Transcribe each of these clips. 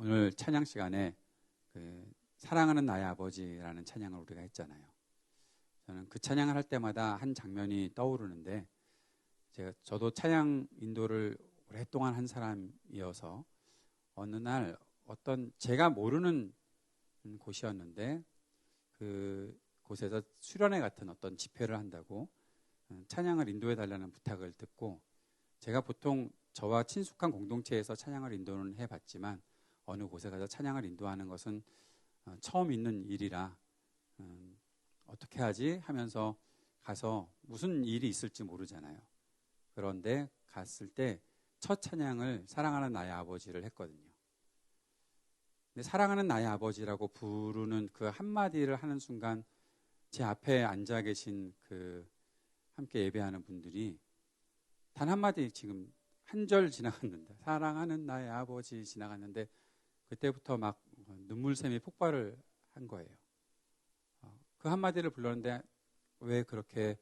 오늘 찬양 시간에 사랑하는 나의 아버지라는 찬양을 우리가 했잖아요. 저는 그 찬양을 할 때마다 한 장면이 떠오르는데, 저도 찬양 인도를 오랫동안 한 사람이어서 어느 날 어떤 제가 모르는 곳이었는데, 그 곳에서 수련회 같은 어떤 집회를 한다고 찬양을 인도해 달라는 부탁을 듣고, 제가 보통 저와 친숙한 공동체에서 찬양을 인도는 해봤지만 어느 곳에 가서 찬양을 인도하는 것은 처음 있는 일이라 어떻게 하지 하면서 가서 무슨 일이 있을지 모르잖아요. 그런데 갔을 때 첫 찬양을 사랑하는 나의 아버지를 했거든요. 근데 사랑하는 나의 아버지라고 부르는 그 한마디를 하는 순간 제 앞에 앉아 계신 그 함께 예배하는 분들이 단 한마디, 지금 한 절 지나갔는데 사랑하는 나의 아버지 지나갔는데 그때부터 막 눈물샘이 폭발을 한 거예요. 그 한마디를 불렀는데 왜 그렇게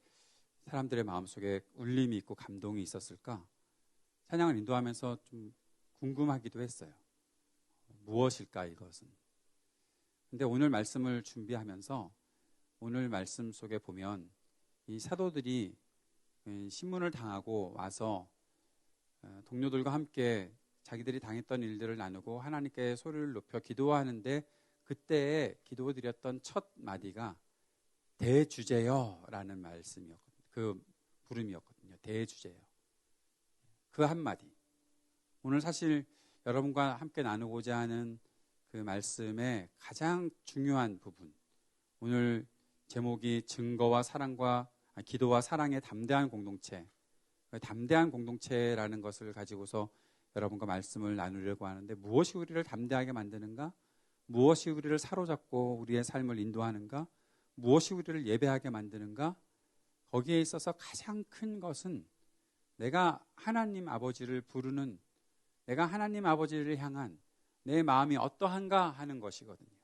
사람들의 마음속에 울림이 있고 감동이 있었을까? 찬양을 인도하면서 좀 궁금하기도 했어요. 무엇일까 이것은? 근데 오늘 말씀을 준비하면서 오늘 말씀 속에 보면 이 사도들이 신문을 당하고 와서 동료들과 함께 자기들이 당했던 일들을 나누고 하나님께 소리를 높여 기도하는데, 그때에 기도드렸던 첫 마디가 대주제여라는 말씀이었거든요. 그 부름이었거든요. 대주제여. 그 한마디. 오늘 사실 여러분과 함께 나누고자 하는 그 말씀의 가장 중요한 부분, 오늘 제목이 기도와 사랑의 담대한 공동체, 담대한 공동체라는 것을 가지고서 여러분과 말씀을 나누려고 하는데, 무엇이 우리를 담대하게 만드는가? 무엇이 우리를 사로잡고 우리의 삶을 인도하는가? 무엇이 우리를 예배하게 만드는가? 거기에 있어서 가장 큰 것은 내가 하나님 아버지를 부르는, 내가 하나님 아버지를 향한 내 마음이 어떠한가 하는 것이거든요.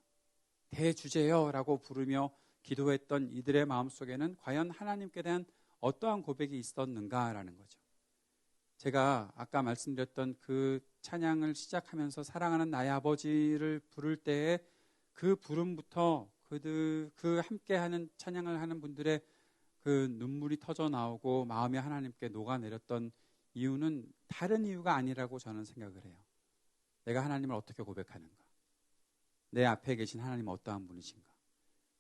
대주제여라고 부르며 기도했던 이들의 마음속에는 과연 하나님께 대한 어떠한 고백이 있었는가라는 거죠. 제가 아까 말씀드렸던 그 찬양을 시작하면서 사랑하는 나의 아버지를 부를 때에 그 부름부터 그 함께하는 찬양을 하는 분들의 그 눈물이 터져 나오고 마음이 하나님께 녹아내렸던 이유는 다른 이유가 아니라고 저는 생각을 해요. 내가 하나님을 어떻게 고백하는가? 내 앞에 계신 하나님은 어떠한 분이신가?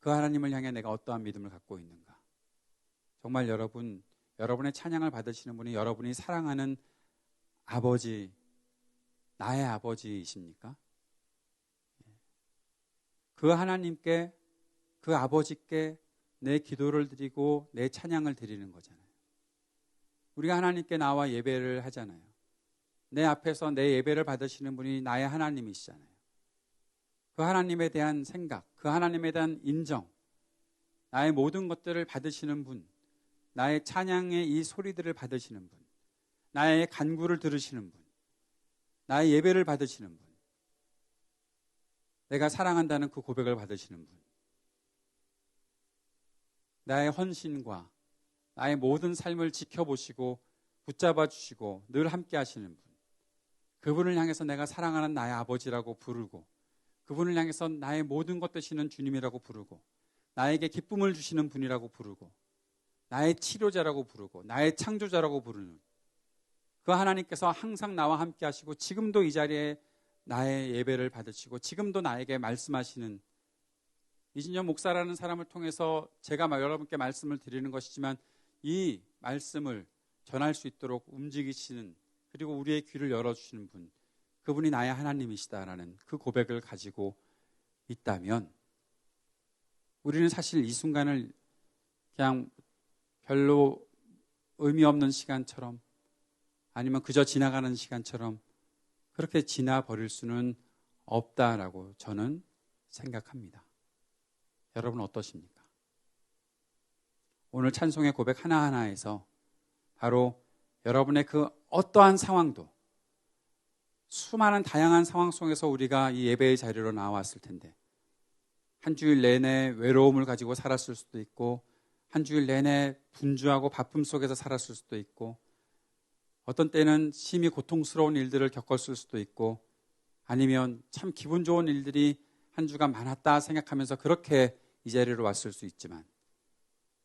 그 하나님을 향해 내가 어떠한 믿음을 갖고 있는가? 정말 여러분의 찬양을 받으시는 분이 여러분이 사랑하는 아버지, 나의 아버지이십니까? 그 하나님께, 그 아버지께 내 기도를 드리고 내 찬양을 드리는 거잖아요. 우리가 하나님께 나와 예배를 하잖아요. 내 앞에서 내 예배를 받으시는 분이 나의 하나님이시잖아요. 그 하나님에 대한 생각, 그 하나님에 대한 인정, 나의 모든 것들을 받으시는 분, 나의 찬양의 이 소리들을 받으시는 분, 나의 간구를 들으시는 분, 나의 예배를 받으시는 분, 내가 사랑한다는 그 고백을 받으시는 분, 나의 헌신과 나의 모든 삶을 지켜보시고 붙잡아 주시고 늘 함께 하시는 분, 그분을 향해서 내가 사랑하는 나의 아버지라고 부르고, 그분을 향해서 나의 모든 것 되시는 주님이라고 부르고, 나에게 기쁨을 주시는 분이라고 부르고, 나의 치료자라고 부르고, 나의 창조자라고 부르는 그 하나님께서 항상 나와 함께 하시고 지금도 이 자리에 나의 예배를 받으시고 지금도 나에게 말씀하시는, 이진영 목사라는 사람을 통해서 제가 여러분께 말씀을 드리는 것이지만 이 말씀을 전할 수 있도록 움직이시는, 그리고 우리의 귀를 열어주시는 분, 그분이 나의 하나님이시다라는 그 고백을 가지고 있다면, 우리는 사실 이 순간을 그냥 별로 의미 없는 시간처럼, 아니면 그저 지나가는 시간처럼 그렇게 지나버릴 수는 없다라고 저는 생각합니다. 여러분 어떠십니까? 오늘 찬송의 고백 하나하나에서 바로 여러분의 그 어떠한 상황도, 수많은 다양한 상황 속에서 우리가 이 예배의 자리로 나왔을 텐데, 한 주일 내내 외로움을 가지고 살았을 수도 있고, 한 주일 내내 분주하고 바쁨 속에서 살았을 수도 있고, 어떤 때는 심히 고통스러운 일들을 겪었을 수도 있고, 아니면 참 기분 좋은 일들이 한 주간 많았다 생각하면서 그렇게 이 자리로 왔을 수 있지만,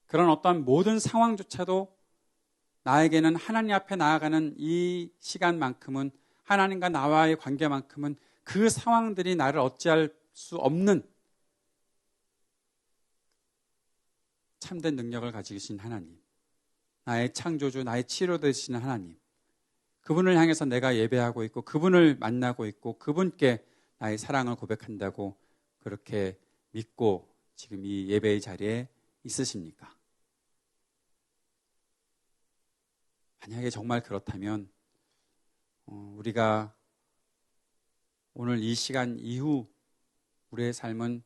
그런 어떤 모든 상황조차도 나에게는 하나님 앞에 나아가는 이 시간만큼은, 하나님과 나와의 관계만큼은 그 상황들이 나를 어찌할 수 없는 참된 능력을 가지신 하나님, 나의 창조주, 나의 치료 되시는 하나님, 그분을 향해서 내가 예배하고 있고 그분을 만나고 있고 그분께 나의 사랑을 고백한다고 그렇게 믿고 지금 이 예배의 자리에 있으십니까? 만약에 정말 그렇다면 우리가 오늘 이 시간 이후 우리의 삶은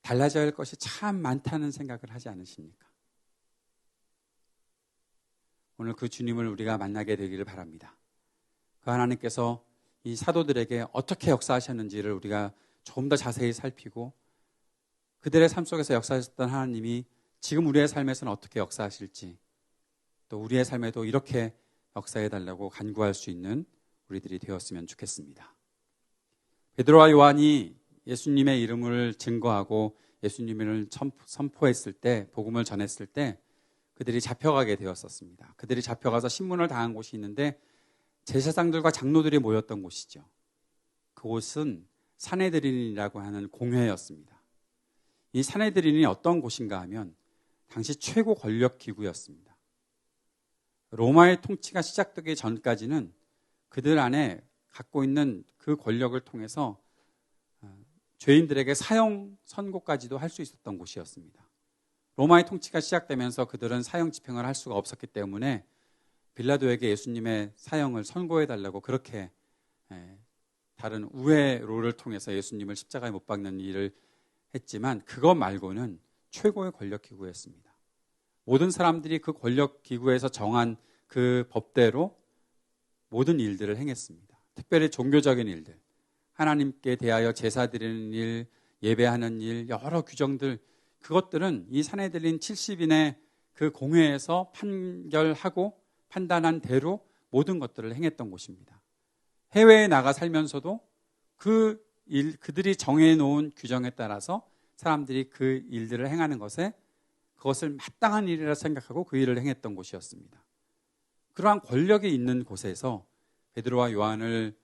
달라져야 할 것이 참 많다는 생각을 하지 않으십니까? 오늘 그 주님을 우리가 만나게 되기를 바랍니다. 그 하나님께서 이 사도들에게 어떻게 역사하셨는지를 우리가 조금 더 자세히 살피고, 그들의 삶 속에서 역사하셨던 하나님이 지금 우리의 삶에서는 어떻게 역사하실지, 또 우리의 삶에도 이렇게 역사해달라고 간구할 수 있는 우리들이 되었으면 좋겠습니다. 베드로와 요한이 예수님의 이름을 증거하고 예수님을 선포했을 때, 복음을 전했을 때 그들이 잡혀가게 되었었습니다. 그들이 잡혀가서 신문을 당한 곳이 있는데 제사장들과 장로들이 모였던 곳이죠. 그곳은 산헤드린이라고 하는 공회였습니다. 이 산헤드린이 어떤 곳인가 하면 당시 최고 권력 기구였습니다. 로마의 통치가 시작되기 전까지는 그들 안에 갖고 있는 그 권력을 통해서 죄인들에게 사형 선고까지도 할 수 있었던 곳이었습니다. 로마의 통치가 시작되면서 그들은 사형 집행을 할 수가 없었기 때문에 빌라도에게 예수님의 사형을 선고해달라고 그렇게 다른 우회로를 통해서 예수님을 십자가에 못 박는 일을 했지만, 그것 말고는 최고의 권력기구였습니다. 모든 사람들이 그 권력기구에서 정한 그 법대로 모든 일들을 행했습니다. 특별히 종교적인 일들, 하나님께 대하여 제사 드리는 일, 예배하는 일, 여러 규정들, 그것들은 이 산헤드린 70인의 그 공회에서 판결하고 판단한 대로 모든 것들을 행했던 곳입니다. 해외에 나가 살면서도 그들이 정해놓은 규정에 따라서 사람들이 그 일들을 행하는 것에 그것을 마땅한 일이라 생각하고 그 일을 행했던 곳이었습니다. 그러한 권력이 있는 곳에서 베드로와 요한을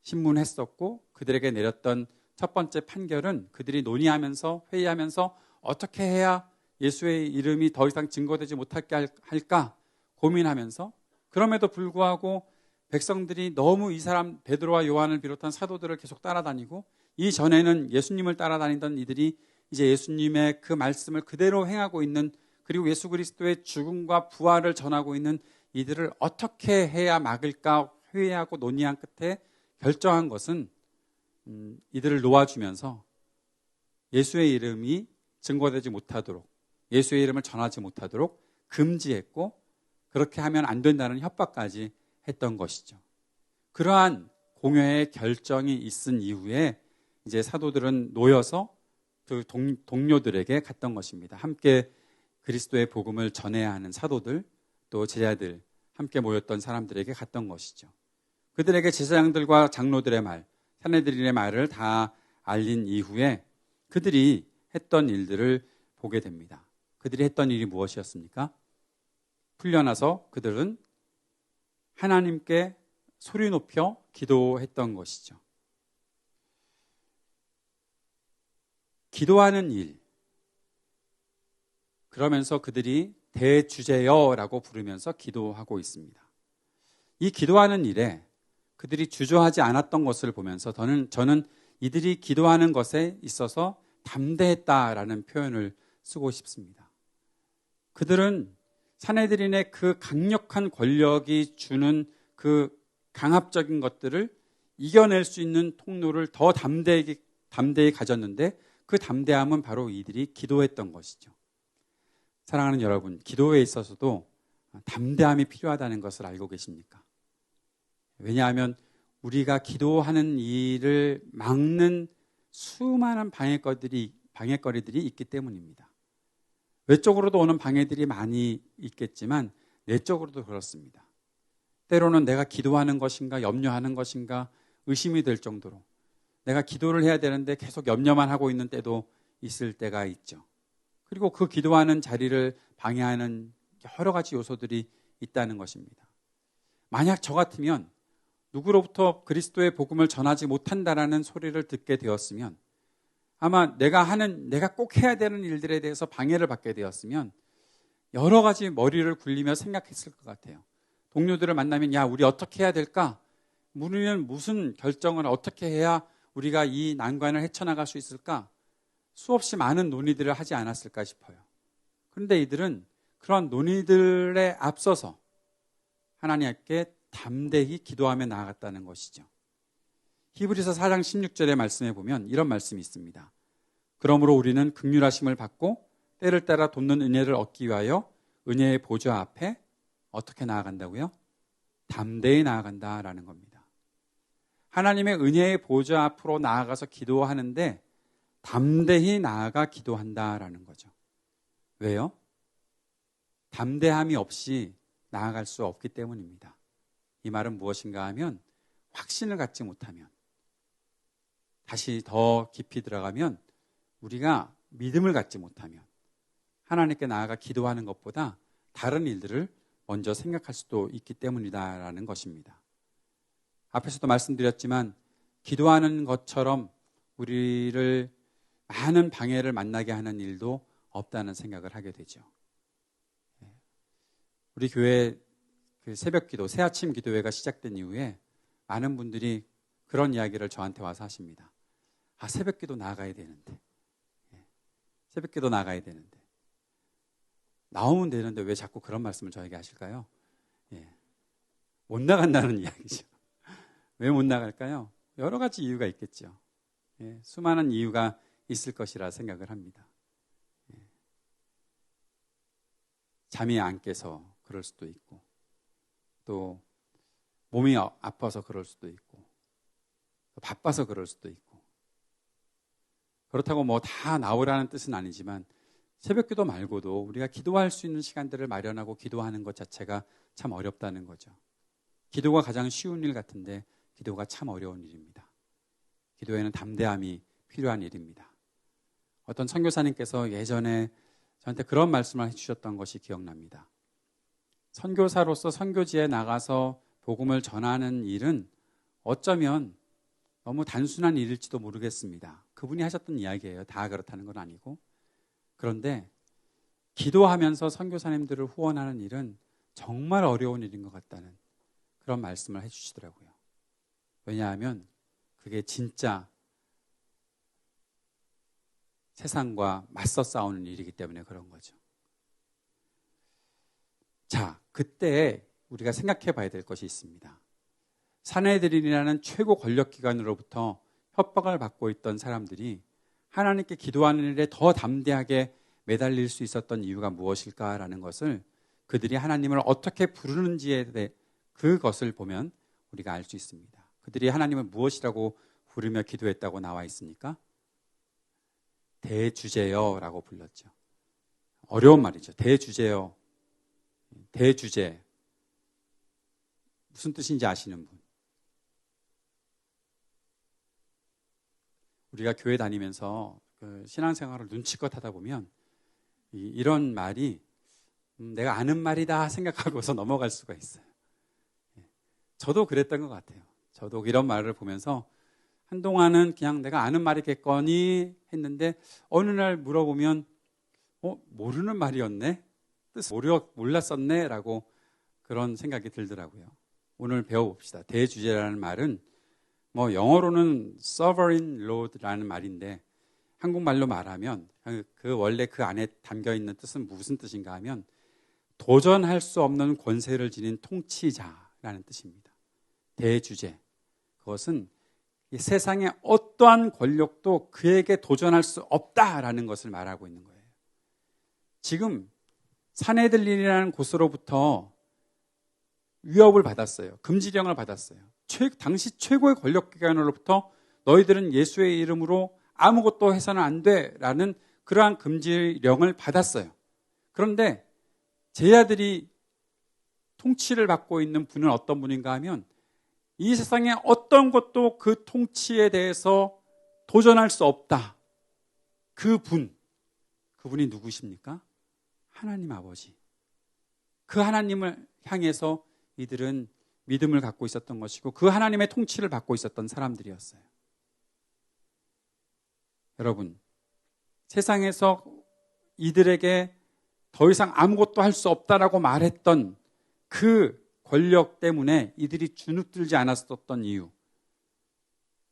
신문했었고, 그들에게 내렸던 첫 번째 판결은 그들이 논의하면서 회의하면서 어떻게 해야 예수의 이름이 더 이상 증거되지 못하게 할까 고민하면서, 그럼에도 불구하고 백성들이 너무 이 사람 베드로와 요한을 비롯한 사도들을 계속 따라다니고, 이전에는 예수님을 따라다니던 이들이 이제 예수님의 그 말씀을 그대로 행하고 있는, 그리고 예수 그리스도의 죽음과 부활을 전하고 있는 이들을 어떻게 해야 막을까 회의하고 논의한 끝에 결정한 것은 이들을 놓아주면서 예수의 이름이 증거되지 못하도록, 예수의 이름을 전하지 못하도록 금지했고, 그렇게 하면 안 된다는 협박까지 했던 것이죠. 그러한 공회의 결정이 있은 이후에 이제 사도들은 놓여서 그 동료들에게 갔던 것입니다. 함께 그리스도의 복음을 전해야 하는 사도들, 또 제자들, 함께 모였던 사람들에게 갔던 것이죠. 그들에게 제사장들과 장로들의 말, 산헤드린의 말을 다 알린 이후에 그들이 했던 일들을 보게 됩니다. 그들이 했던 일이 무엇이었습니까? 풀려나서 그들은 하나님께 소리 높여 기도했던 것이죠. 기도하는 일, 그러면서 그들이 대주제여라고 부르면서 기도하고 있습니다. 이 기도하는 일에 그들이 주저하지 않았던 것을 보면서 저는 이들이 기도하는 것에 있어서 담대했다라는 표현을 쓰고 싶습니다. 그들은 산헤드린의 그 강력한 권력이 주는 그 강압적인 것들을 이겨낼 수 있는 통로를 더 담대히 가졌는데, 그 담대함은 바로 이들이 기도했던 것이죠. 사랑하는 여러분, 기도에 있어서도 담대함이 필요하다는 것을 알고 계십니까? 왜냐하면 우리가 기도하는 일을 막는 수많은 방해거리들이 있기 때문입니다. 외적으로도 오는 방해들이 많이 있겠지만 내적으로도 그렇습니다. 때로는 내가 기도하는 것인가, 염려하는 것인가, 의심이 될 정도로 내가 기도를 해야 되는데 계속 염려만 하고 있는 때도 있을 때가 있죠. 그리고 그 기도하는 자리를 방해하는 여러 가지 요소들이 있다는 것입니다. 만약 저 같으면 누구로부터 그리스도의 복음을 전하지 못한다라는 소리를 듣게 되었으면 아마 내가 꼭 해야 되는 일들에 대해서 방해를 받게 되었으면 여러 가지 머리를 굴리며 생각했을 것 같아요. 동료들을 만나면 야, 우리 어떻게 해야 될까? 우리는 무슨 결정을 어떻게 해야 우리가 이 난관을 헤쳐나갈 수 있을까? 수없이 많은 논의들을 하지 않았을까 싶어요. 그런데 이들은 그런 논의들에 앞서서 하나님께 담대히 기도하며 나아갔다는 것이죠. 히브리서 4장 16절의 말씀에 보면 이런 말씀이 있습니다. 그러므로 우리는 긍휼하심을 받고 때를 따라 돕는 은혜를 얻기 위하여 은혜의 보좌 앞에 어떻게 나아간다고요? 담대히 나아간다라는 겁니다. 하나님의 은혜의 보좌 앞으로 나아가서 기도하는데 담대히 나아가 기도한다라는 거죠. 왜요? 담대함이 없이 나아갈 수 없기 때문입니다. 이 말은 무엇인가 하면 확신을 갖지 못하면, 다시 더 깊이 들어가면 우리가 믿음을 갖지 못하면 하나님께 나아가 기도하는 것보다 다른 일들을 먼저 생각할 수도 있기 때문이다라는 것입니다. 앞에서도 말씀드렸지만 기도하는 것처럼 우리를 많은 방해를 만나게 하는 일도 없다는 생각을 하게 되죠. 우리 교회 그 새벽 기도, 새아침 기도회가 시작된 이후에 많은 분들이 그런 이야기를 저한테 와서 하십니다. 아, 새벽 기도 나가야 되는데. 새벽 기도 나가야 되는데. 나오면 되는데 왜 자꾸 그런 말씀을 저에게 하실까요? 못 나간다는 이야기죠. 왜 못 나갈까요? 여러 가지 이유가 있겠죠. 수많은 이유가 있을 것이라 생각을 합니다. 잠이 안 깨서 그럴 수도 있고, 또 몸이 아파서 그럴 수도 있고, 또 바빠서 그럴 수도 있고. 그렇다고 뭐 다 나오라는 뜻은 아니지만 새벽기도 말고도 우리가 기도할 수 있는 시간들을 마련하고 기도하는 것 자체가 참 어렵다는 거죠. 기도가 가장 쉬운 일 같은데 기도가 참 어려운 일입니다. 기도에는 담대함이 필요한 일입니다. 어떤 선교사님께서 예전에 저한테 그런 말씀을 해주셨던 것이 기억납니다. 선교사로서 선교지에 나가서 복음을 전하는 일은 어쩌면 너무 단순한 일일지도 모르겠습니다. 그분이 하셨던 이야기예요. 다 그렇다는 건 아니고. 그런데 기도하면서 선교사님들을 후원하는 일은 정말 어려운 일인 것 같다는 그런 말씀을 해주시더라고요. 왜냐하면 그게 진짜 세상과 맞서 싸우는 일이기 때문에 그런 거죠. 자, 그때 우리가 생각해 봐야 될 것이 있습니다. 산헤드린이라는 최고 권력기관으로부터 협박을 받고 있던 사람들이 하나님께 기도하는 일에 더 담대하게 매달릴 수 있었던 이유가 무엇일까라는 것을, 그들이 하나님을 어떻게 부르는지에 대해 그것을 보면 우리가 알 수 있습니다. 그들이 하나님을 무엇이라고 부르며 기도했다고 나와 있습니까? 대주제여라고 불렀죠. 어려운 말이죠. 대주제여. 대주제. 무슨 뜻인지 아시는 분? 우리가 교회 다니면서 그 신앙생활을 눈치껏 하다 보면 이런 말이 내가 아는 말이다 생각하고서 넘어갈 수가 있어요. 저도 그랬던 것 같아요. 저도 이런 말을 보면서 한동안은 그냥 내가 아는 말이겠거니 했는데 어느 날 물어보면 모르는 말이었네? 뜻 몰랐었네? 라고 그런 생각이 들더라고요. 오늘 배워봅시다. 대주제라는 말은 뭐 영어로는 sovereign lord라는 말인데 한국말로 말하면 그 원래 그 안에 담겨있는 뜻은 무슨 뜻인가 하면 도전할 수 없는 권세를 지닌 통치자라는 뜻입니다. 대주제. 그것은 이 세상의 어떠한 권력도 그에게 도전할 수 없다라는 것을 말하고 있는 거예요. 지금 산헤드린이라는 곳으로부터 위협을 받았어요. 금지령을 받았어요. 당시 최고의 권력기관으로부터 너희들은 예수의 이름으로 아무것도 해서는 안 돼라는 그러한 금지령을 받았어요. 그런데 제자들이 통치를 받고 있는 분은 어떤 분인가 하면 이 세상에 어떤 것도 그 통치에 대해서 도전할 수 없다. 그분이 누구십니까? 하나님 아버지. 그 하나님을 향해서 이들은 믿음을 갖고 있었던 것이고 그 하나님의 통치를 받고 있었던 사람들이었어요. 여러분, 세상에서 이들에게 더 이상 아무것도 할 수 없다라고 말했던 그 권력 때문에 이들이 주눅들지 않았었던 이유,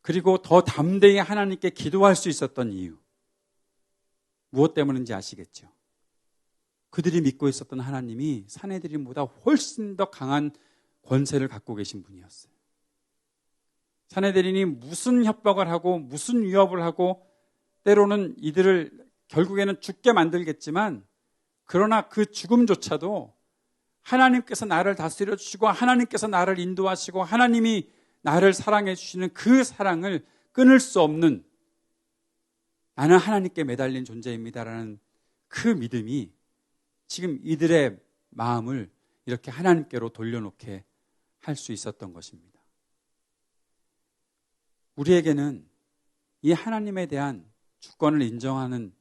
그리고 더 담대히 하나님께 기도할 수 있었던 이유, 무엇 때문인지 아시겠죠? 그들이 믿고 있었던 하나님이 사내들인보다 훨씬 더 강한 권세를 갖고 계신 분이었어요. 사내들인이 무슨 협박을 하고 무슨 위협을 하고 때로는 이들을 결국에는 죽게 만들겠지만, 그러나 그 죽음조차도 하나님께서 나를 다스려 주시고 하나님께서 나를 인도하시고 하나님이 나를 사랑해 주시는 그 사랑을 끊을 수 없는, 나는 하나님께 매달린 존재입니다라는 그 믿음이 지금 이들의 마음을 이렇게 하나님께로 돌려놓게 할 수 있었던 것입니다. 우리에게는 이 하나님에 대한 주권을 인정하는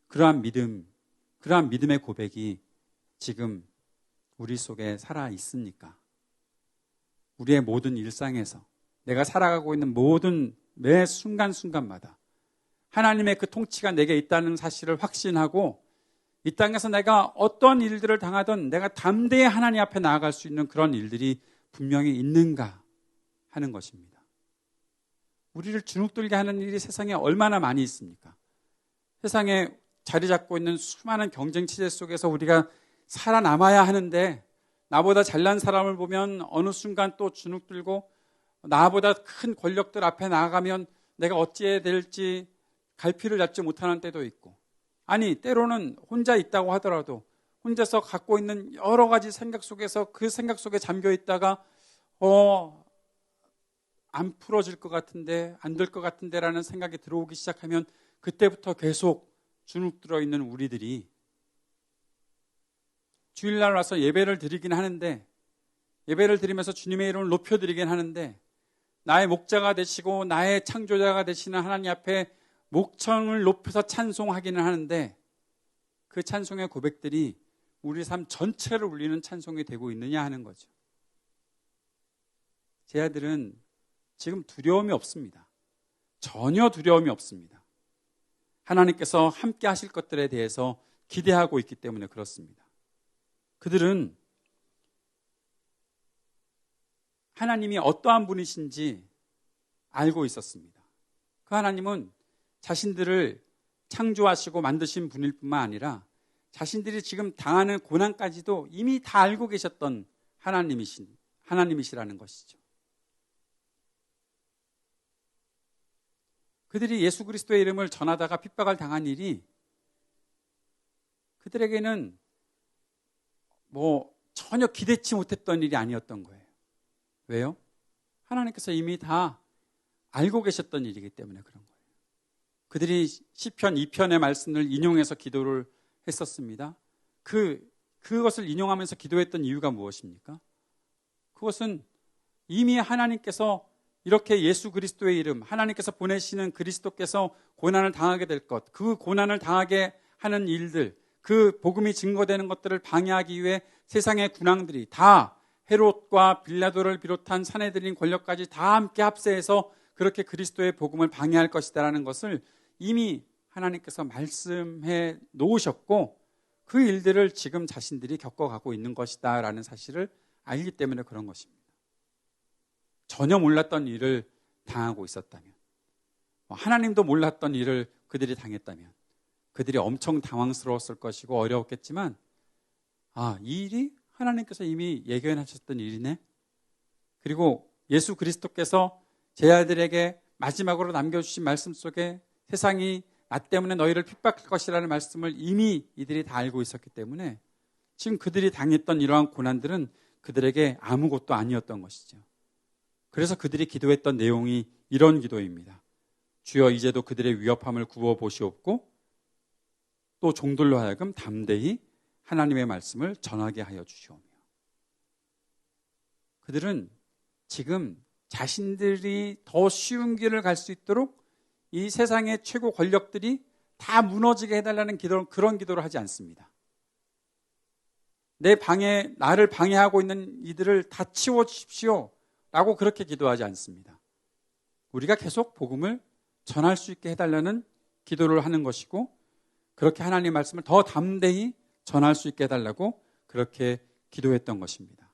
그러한 믿음의 고백이 지금 우리 속에 살아 있습니까? 우리의 모든 일상에서 내가 살아가고 있는 모든 매 순간순간마다 하나님의 그 통치가 내게 있다는 사실을 확신하고 이 땅에서 내가 어떤 일들을 당하든 내가 담대히 하나님 앞에 나아갈 수 있는 그런 일들이 분명히 있는가 하는 것입니다. 우리를 주눅들게 하는 일이 세상에 얼마나 많이 있습니까? 세상에 자리 잡고 있는 수많은 경쟁 체제 속에서 우리가 살아남아야 하는데, 나보다 잘난 사람을 보면 어느 순간 또 주눅들고 나보다 큰 권력들 앞에 나아가면 내가 어찌해야 될지 갈피를 잡지 못하는 때도 있고, 아니 때로는 혼자 있다고 하더라도 혼자서 갖고 있는 여러 가지 생각 속에서 그 생각 속에 잠겨 있다가 안 풀어질 것 같은데, 안 될 것 같은데 라는 생각이 들어오기 시작하면 그때부터 계속 주눅들어 있는 우리들이 주일날 와서 예배를 드리긴 하는데, 예배를 드리면서 주님의 이름을 높여드리긴 하는데, 나의 목자가 되시고 나의 창조자가 되시는 하나님 앞에 목청을 높여서 찬송하기는 하는데, 그 찬송의 고백들이 우리 삶 전체를 울리는 찬송이 되고 있느냐 하는 거죠. 제 아들은 지금 두려움이 없습니다. 전혀 두려움이 없습니다. 하나님께서 함께 하실 것들에 대해서 기대하고 있기 때문에 그렇습니다. 그들은 하나님이 어떠한 분이신지 알고 있었습니다. 그 하나님은 자신들을 창조하시고 만드신 분일 뿐만 아니라 자신들이 지금 당하는 고난까지도 이미 다 알고 계셨던 하나님이시라는 것이죠. 그들이 예수 그리스도의 이름을 전하다가 핍박을 당한 일이 그들에게는 전혀 기대치 못했던 일이 아니었던 거예요. 왜요? 하나님께서 이미 다 알고 계셨던 일이기 때문에 그런 거예요. 그들이 시편 2편의 말씀을 인용해서 기도를 했었습니다. 그것을 인용하면서 기도했던 이유가 무엇입니까? 그것은 이미 하나님께서 이렇게 예수 그리스도의 이름, 하나님께서 보내시는 그리스도께서 고난을 당하게 될 것, 그 고난을 당하게 하는 일들, 그 복음이 증거되는 것들을 방해하기 위해 세상의 군왕들이 다 헤롯과 빌라도를 비롯한 사내들인 권력까지 다 함께 합세해서 그렇게 그리스도의 복음을 방해할 것이다라는 것을 이미 하나님께서 말씀해 놓으셨고, 그 일들을 지금 자신들이 겪어가고 있는 것이다라는 사실을 알기 때문에 그런 것입니다. 전혀 몰랐던 일을 당하고 있었다면, 하나님도 몰랐던 일을 그들이 당했다면 그들이 엄청 당황스러웠을 것이고 어려웠겠지만, 이 일이 하나님께서 이미 예견하셨던 일이네. 그리고 예수 그리스도께서 제 아들에게 마지막으로 남겨주신 말씀 속에 세상이 나 때문에 너희를 핍박할 것이라는 말씀을 이미 이들이 다 알고 있었기 때문에 지금 그들이 당했던 이러한 고난들은 그들에게 아무것도 아니었던 것이죠. 그래서 그들이 기도했던 내용이 이런 기도입니다. 주여 이제도 그들의 위협함을 구워 보시옵고 또 종들로 하여금 담대히 하나님의 말씀을 전하게 하여 주시오며. 그들은 지금 자신들이 더 쉬운 길을 갈 수 있도록 이 세상의 최고 권력들이 다 무너지게 해달라는 그런 기도를 하지 않습니다. 나를 방해하고 있는 이들을 다 치워주십시오 라고 그렇게 기도하지 않습니다. 우리가 계속 복음을 전할 수 있게 해달라는 기도를 하는 것이고, 그렇게 하나님의 말씀을 더 담대히 전할 수 있게 해달라고 그렇게 기도했던 것입니다.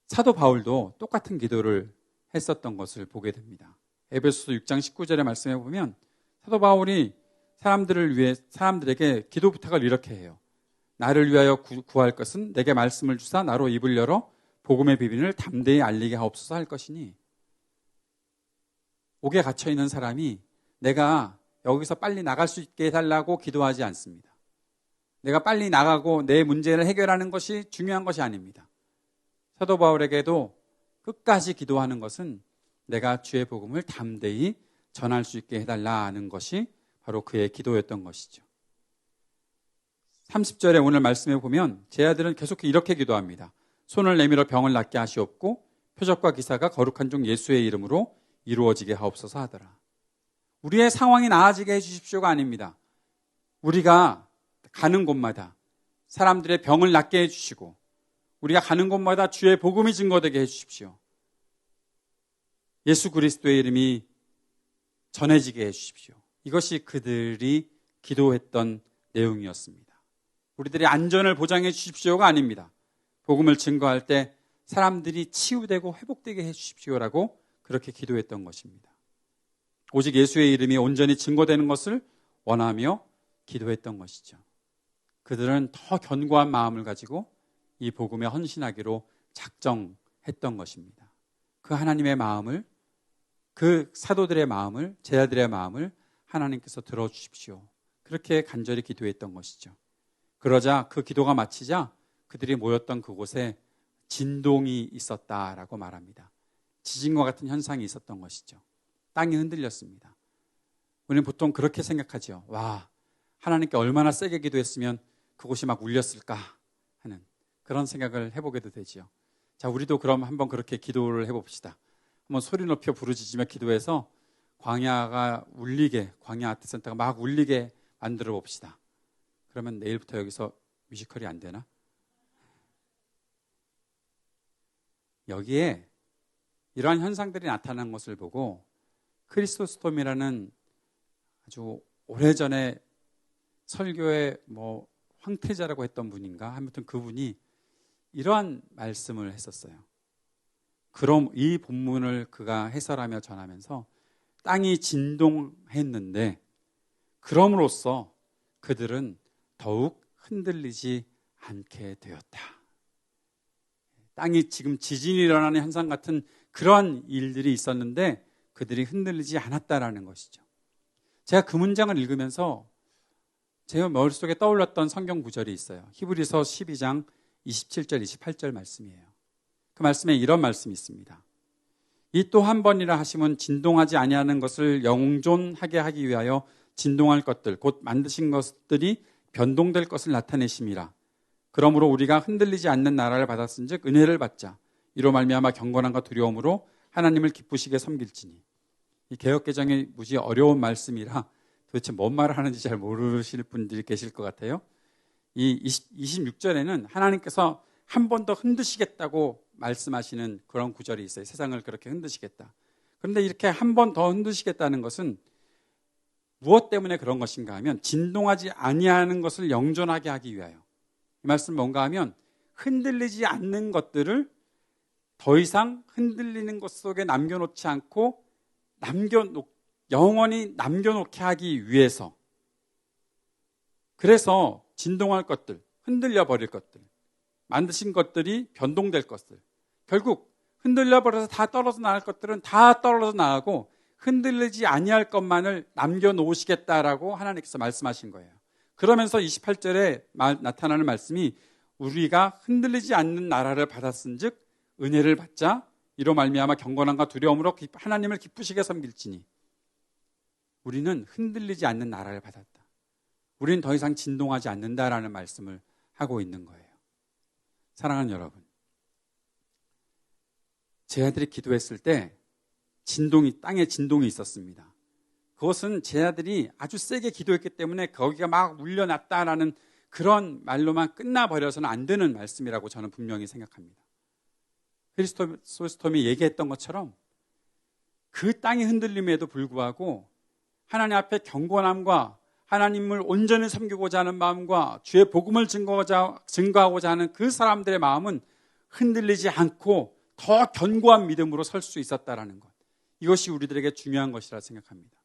사도 바울도 똑같은 기도를 했었던 것을 보게 됩니다. 에베소서 6장 19절의 말씀에 보면 사도 바울이 사람들에게 기도 부탁을 이렇게 해요. 나를 위하여 구할 것은 내게 말씀을 주사 나로 입을 열어 복음의 비밀을 담대히 알리게 하옵소서 할 것이니, 옥에 갇혀 있는 사람이 내가 여기서 빨리 나갈 수 있게 해달라고 기도하지 않습니다. 내가 빨리 나가고 내 문제를 해결하는 것이 중요한 것이 아닙니다. 사도 바울에게도 끝까지 기도하는 것은 내가 주의 복음을 담대히 전할 수 있게 해달라는 것이 바로 그의 기도였던 것이죠. 30절에 오늘 말씀에 보면 제 아들은 계속 이렇게 기도합니다. 손을 내밀어 병을 낫게 하시옵고 표적과 기사가 거룩한 종 예수의 이름으로 이루어지게 하옵소서 하더라. 우리의 상황이 나아지게 해주십시오가 아닙니다. 우리가 가는 곳마다 사람들의 병을 낫게 해주시고, 우리가 가는 곳마다 주의 복음이 증거되게 해주십시오. 예수 그리스도의 이름이 전해지게 해주십시오. 이것이 그들이 기도했던 내용이었습니다. 우리들의 안전을 보장해 주십시오가 아닙니다. 복음을 증거할 때 사람들이 치유되고 회복되게 해주십시오라고 그렇게 기도했던 것입니다. 오직 예수의 이름이 온전히 증거되는 것을 원하며 기도했던 것이죠. 그들은 더 견고한 마음을 가지고 이 복음에 헌신하기로 작정했던 것입니다. 그 하나님의 마음을, 그 사도들의 마음을, 제자들의 마음을 하나님께서 들어주십시오. 그렇게 간절히 기도했던 것이죠. 그러자 그 기도가 마치자 그들이 모였던 그곳에 진동이 있었다라고 말합니다. 지진과 같은 현상이 있었던 것이죠. 땅이 흔들렸습니다. 우리는 보통 그렇게 생각하죠. 와, 하나님께 얼마나 세게 기도했으면 그곳이 막 울렸을까 하는 그런 생각을 해보게도 되죠. 자, 우리도 그럼 한번 그렇게 기도를 해봅시다. 한번 소리 높여 부르짖으며 기도해서 광야 아트센터가 막 울리게 만들어 봅시다. 그러면 내일부터 여기서 뮤지컬이 안 되나? 여기에 이러한 현상들이 나타난 것을 보고 크리스토스톰이라는 아주 오래전에 설교의 황태자라고 했던 분인가? 아무튼 그분이 이러한 말씀을 했었어요. 그럼 이 본문을 그가 해설하며 전하면서 땅이 진동했는데 그럼으로써 그들은 더욱 흔들리지 않게 되었다. 땅이 지금 지진이 일어나는 현상 같은 그러한 일들이 있었는데 그들이 흔들리지 않았다라는 것이죠. 제가 그 문장을 읽으면서 제 머릿속에 떠올랐던 성경 구절이 있어요. 히브리서 12장 27절, 28절 말씀이에요. 그 말씀에 이런 말씀이 있습니다. 이 또 한 번이라 하심은 진동하지 아니하는 것을 영존하게 하기 위하여 진동할 것들, 곧 만드신 것들이 변동될 것을 나타내심이라. 그러므로 우리가 흔들리지 않는 나라를 받았은즉 은혜를 받자. 이로 말미암아 경건함과 두려움으로 하나님을 기쁘시게 섬길지니. 이 개역개정이 무지 어려운 말씀이라 도대체 뭔 말을 하는지 잘 모르실 분들이 계실 것 같아요. 이 26절에는 하나님께서 한 번 더 흔드시겠다고 말씀하시는 그런 구절이 있어요. 세상을 그렇게 흔드시겠다. 그런데 이렇게 한 번 더 흔드시겠다는 것은 무엇 때문에 그런 것인가 하면 진동하지 아니하는 것을 영존하게 하기 위하여. 이 말씀은 뭔가 하면 흔들리지 않는 것들을 더 이상 흔들리는 것 속에 남겨놓지 않고 영원히 남겨놓게 하기 위해서. 그래서 진동할 것들, 흔들려 버릴 것들, 만드신 것들이 변동될 것들, 결국 흔들려 버려서 다 떨어져 나갈 것들은 다 떨어져 나가고 흔들리지 아니할 것만을 남겨놓으시겠다라고 하나님께서 말씀하신 거예요. 그러면서 28절에 나타나는 말씀이 우리가 흔들리지 않는 나라를 받았은즉 은혜를 받자. 이로 말미암아 경건함과 두려움으로 하나님을 기쁘시게 섬길지니. 우리는 흔들리지 않는 나라를 받았다. 우리는 더 이상 진동하지 않는다라는 말씀을 하고 있는 거예요. 사랑하는 여러분, 제 아들이 기도했을 때 땅에 진동이 있었습니다. 그것은 제 아들이 아주 세게 기도했기 때문에 거기가 막 울려났다라는 그런 말로만 끝나버려서는 안 되는 말씀이라고 저는 분명히 생각합니다. 크리스토스톰이 얘기했던 것처럼 그 땅의 흔들림에도 불구하고 하나님 앞에 경건함과 하나님을 온전히 섬기고자 하는 마음과 주의 복음을 증거하고자 하는 그 사람들의 마음은 흔들리지 않고 더 견고한 믿음으로 설 수 있었다라는 것. 이것이 우리들에게 중요한 것이라 생각합니다.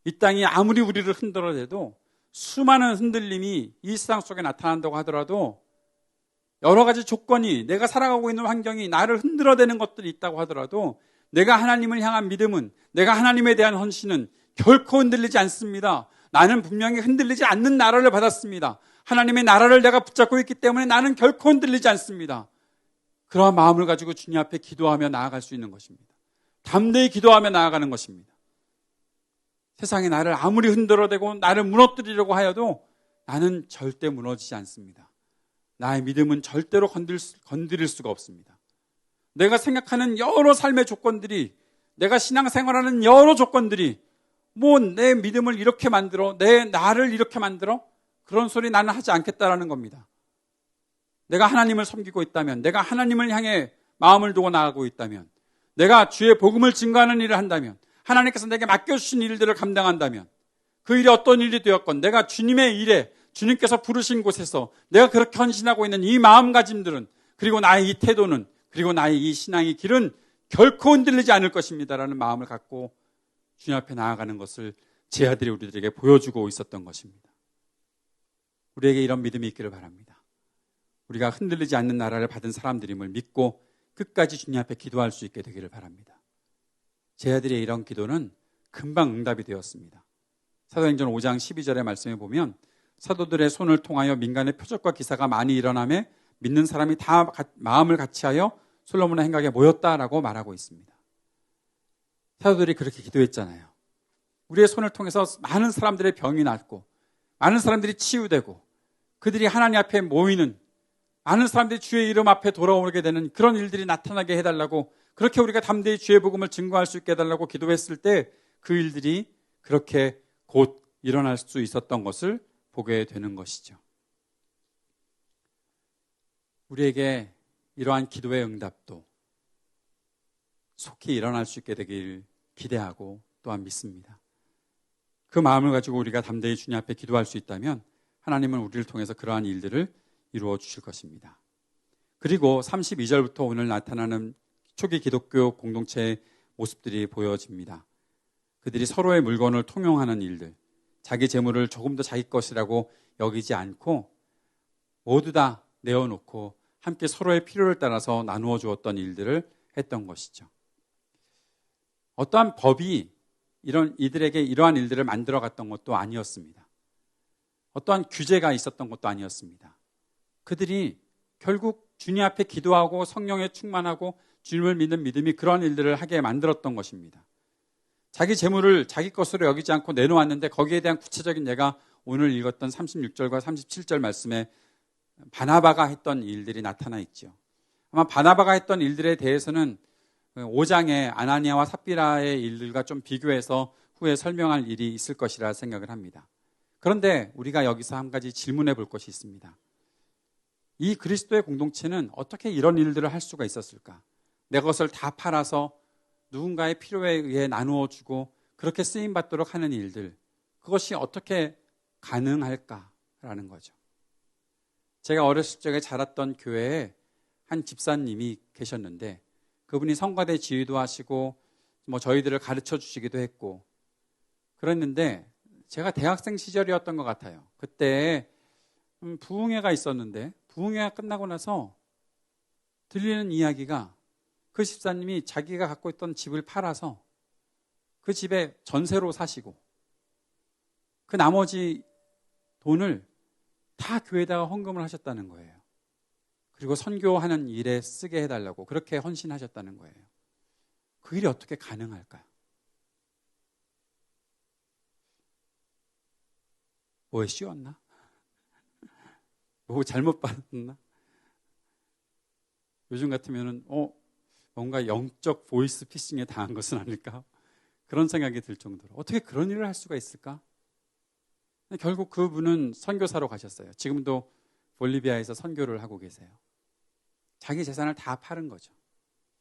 이 땅이 아무리 우리를 흔들어대도 수많은 흔들림이 이 세상 속에 나타난다고 하더라도 여러 가지 조건이 내가 살아가고 있는 환경이 나를 흔들어대는 것들이 있다고 하더라도 내가 하나님을 향한 믿음은 내가 하나님에 대한 헌신은 결코 흔들리지 않습니다. 나는 분명히 흔들리지 않는 나라를 받았습니다. 하나님의 나라를 내가 붙잡고 있기 때문에 나는 결코 흔들리지 않습니다. 그러한 마음을 가지고 주님 앞에 기도하며 나아갈 수 있는 것입니다. 담대히 기도하며 나아가는 것입니다. 세상이 나를 아무리 흔들어대고 나를 무너뜨리려고 하여도 나는 절대 무너지지 않습니다. 나의 믿음은 절대로 건드릴 수가 없습니다. 내가 생각하는 여러 삶의 조건들이, 내가 신앙생활하는 여러 조건들이 내 믿음을 이렇게 만들어, 나를 이렇게 만들어? 그런 소리 나는 하지 않겠다라는 겁니다. 내가 하나님을 섬기고 있다면, 내가 하나님을 향해 마음을 두고 나아가고 있다면, 내가 주의 복음을 증거하는 일을 한다면, 하나님께서 내게 맡겨주신 일들을 감당한다면, 그 일이 어떤 일이 되었건 내가 주님의 일에, 주님께서 부르신 곳에서 내가 그렇게 헌신하고 있는 이 마음가짐들은, 그리고 나의 이 태도는, 그리고 나의 이 신앙의 길은 결코 흔들리지 않을 것입니다라는 마음을 갖고 주님 앞에 나아가는 것을 제 아들이 우리들에게 보여주고 있었던 것입니다. 우리에게 이런 믿음이 있기를 바랍니다. 우리가 흔들리지 않는 나라를 받은 사람들임을 믿고 끝까지 주님 앞에 기도할 수 있게 되기를 바랍니다. 제 아들의 이런 기도는 금방 응답이 되었습니다. 사도행전 5장 12절의 말씀에 보면 사도들의 손을 통하여 민간의 표적과 기사가 많이 일어나매 믿는 사람이 다 마음을 같이하여 솔로몬의 행각에 모였다라고 말하고 있습니다. 사도들이 그렇게 기도했잖아요. 우리의 손을 통해서 많은 사람들의 병이 낫고 많은 사람들이 치유되고 그들이 하나님 앞에 모이는, 많은 사람들이 주의 이름 앞에 돌아오게 되는 그런 일들이 나타나게 해달라고, 그렇게 우리가 담대히 주의 복음을 증거할 수 있게 해달라고 기도했을 때 그 일들이 그렇게 곧 일어날 수 있었던 것을 보게 되는 것이죠. 우리에게 이러한 기도의 응답도 속히 일어날 수 있게 되길 기대하고 또한 믿습니다. 그 마음을 가지고 우리가 담대히 주님 앞에 기도할 수 있다면 하나님은 우리를 통해서 그러한 일들을 이루어 주실 것입니다. 그리고 32절부터 오늘 나타나는 초기 기독교 공동체의 모습들이 보여집니다. 그들이 서로의 물건을 통용하는 일들, 자기 재물을 조금 더 자기 것이라고 여기지 않고 모두 다 내어놓고 함께 서로의 필요를 따라서 나누어 주었던 일들을 했던 것이죠. 어떠한 법이 이들에게 이러한 일들을 만들어 갔던 것도 아니었습니다. 어떠한 규제가 있었던 것도 아니었습니다. 그들이 결국 주님 앞에 기도하고 성령에 충만하고 주님을 믿는 믿음이 그러한 일들을 하게 만들었던 것입니다. 자기 재물을 자기 것으로 여기지 않고 내놓았는데 거기에 대한 구체적인 예가 오늘 읽었던 36절과 37절 말씀에 바나바가 했던 일들이 나타나 있죠. 아마 바나바가 했던 일들에 대해서는 5장의 아나니아와 삽비라의 일들과 좀 비교해서 후에 설명할 일이 있을 것이라 생각을 합니다. 그런데 우리가 여기서 한 가지 질문해 볼 것이 있습니다. 이 그리스도의 공동체는 어떻게 이런 일들을 할 수가 있었을까? 내 것을 다 팔아서 누군가의 필요에 의해 나누어 주고 그렇게 쓰임받도록 하는 일들, 그것이 어떻게 가능할까라는 거죠. 제가 어렸을 적에 자랐던 교회에 한 집사님이 계셨는데 그분이 성가대 지휘도 하시고 저희들을 가르쳐 주시기도 했고 그랬는데 제가 대학생 시절이었던 것 같아요. 그때 부흥회가 있었는데 부흥회가 끝나고 나서 들리는 이야기가 그 집사님이 자기가 갖고 있던 집을 팔아서 그 집에 전세로 사시고 그 나머지 돈을 다 교회에다가 헌금을 하셨다는 거예요. 그리고 선교하는 일에 쓰게 해달라고 그렇게 헌신하셨다는 거예요. 그 일이 어떻게 가능할까요? 뭐에 씌웠나? 뭐 잘못 받았나? 요즘 같으면은 뭔가 영적 보이스 피싱에 당한 것은 아닐까? 그런 생각이 들 정도로 어떻게 그런 일을 할 수가 있을까? 결국 그분은 선교사로 가셨어요. 지금도 볼리비아에서 선교를 하고 계세요. 자기 재산을 다 파는 거죠.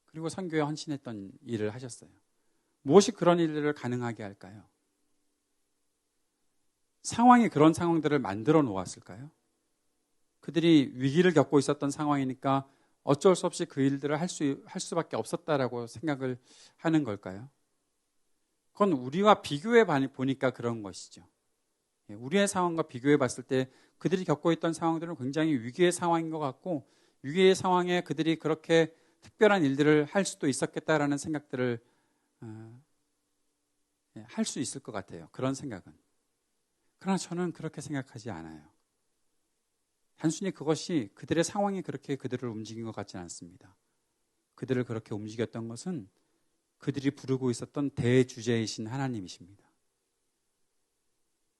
그리고 선교에 헌신했던 일을 하셨어요. 무엇이 그런 일들을 가능하게 할까요? 상황이 그런 상황들을 만들어 놓았을까요? 그들이 위기를 겪고 있었던 상황이니까 어쩔 수 없이 그 일들을 할 수밖에 없었다라고 생각을 하는 걸까요? 그건 우리와 비교해 보니까 그런 것이죠. 우리의 상황과 비교해 봤을 때 그들이 겪고 있던 상황들은 굉장히 위기의 상황인 것 같고, 위기의 상황에 그들이 그렇게 특별한 일들을 할 수도 있었겠다라는 생각들을 할 수 있을 것 같아요. 그런 생각은. 그러나 저는 그렇게 생각하지 않아요. 단순히 그것이 그들의 상황이 그렇게 그들을 움직인 것 같지는 않습니다. 그들을 그렇게 움직였던 것은 그들이 부르고 있었던 대주제이신 하나님이십니다.